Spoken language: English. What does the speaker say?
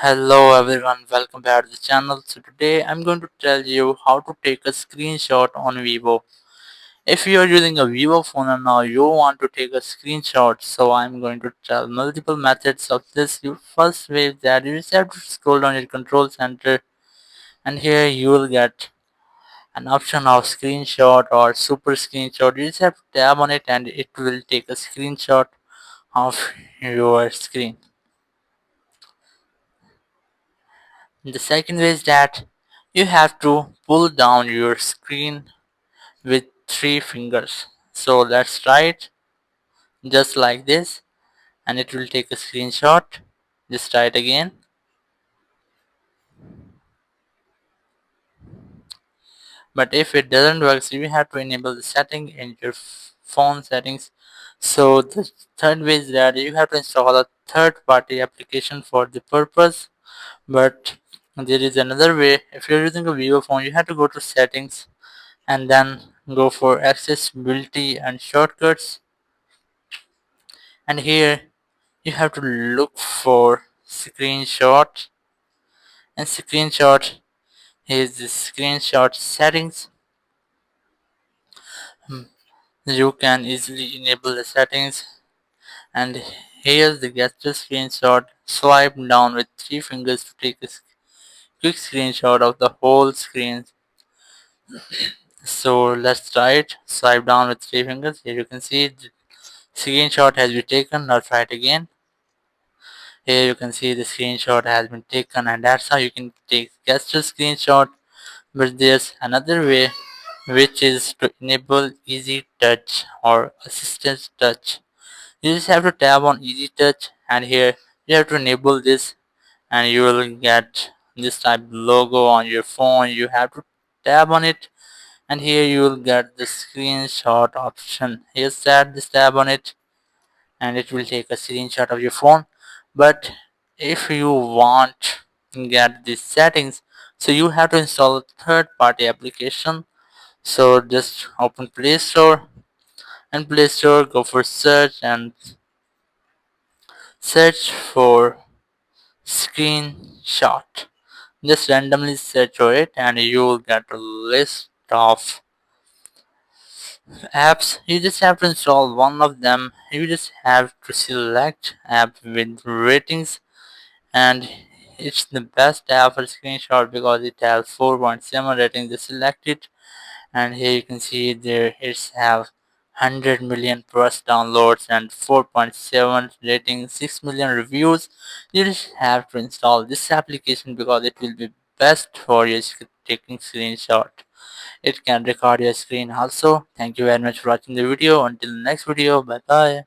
Hello everyone, welcome back to the channel. So today I'm going to tell you how to take a screenshot on Vivo. If you are using a Vivo phone and now you want to take a screenshot, so I'm going to tell multiple methods of this. Your first way is that you just have to scroll down your control center, and here you will get an option of screenshot or super screenshot. You just have to tap on it and it will take a screenshot of your screen. The second way is that you have to pull down your screen with three fingers. So let's try it just like this and it will take a screenshot. Just try it again. But if it doesn't work, so you have to enable the setting in your phone settings. So the third way is that you have to install a third party application for the purpose. But there is another way. If you're using a Vivo phone, you have to go to settings and then go for accessibility and shortcuts, and here you have to look for screenshot, and screenshot is the screenshot settings. You can easily enable the settings, and here's the gesture screenshot. Swipe down with three fingers to take a quick screenshot of the whole screen. So let's try it. Swipe down with three fingers. Here you can see the screenshot has been taken. Now try it again. Here you can see the screenshot has been taken, and that's how you can take gesture screenshot. But there's another way, which is to enable easy touch or assistant touch. You just have to tap on easy touch, and here you have to enable this, and you will get this type of logo on your phone. You have to tap on it, and here you will get the screenshot option. Here's that, just tap on it and it will take a screenshot of your phone. But if you want to get these settings, so you have to install a third party application. So just open Play Store, and Play Store, go for search and search for screenshot. Just randomly search for it and you will get a list of apps. You just have to install one of them. You just have to select app with ratings, and it's the best app for screenshot because it has 4.7 rating. Just select it, and here you can see there it's have 100 million plus downloads and 4.7 rating, 6 million reviews. You just have to install this application because it will be best for your taking screenshot. It can record your screen also. Thank you very much for watching the video. Until next video, bye bye.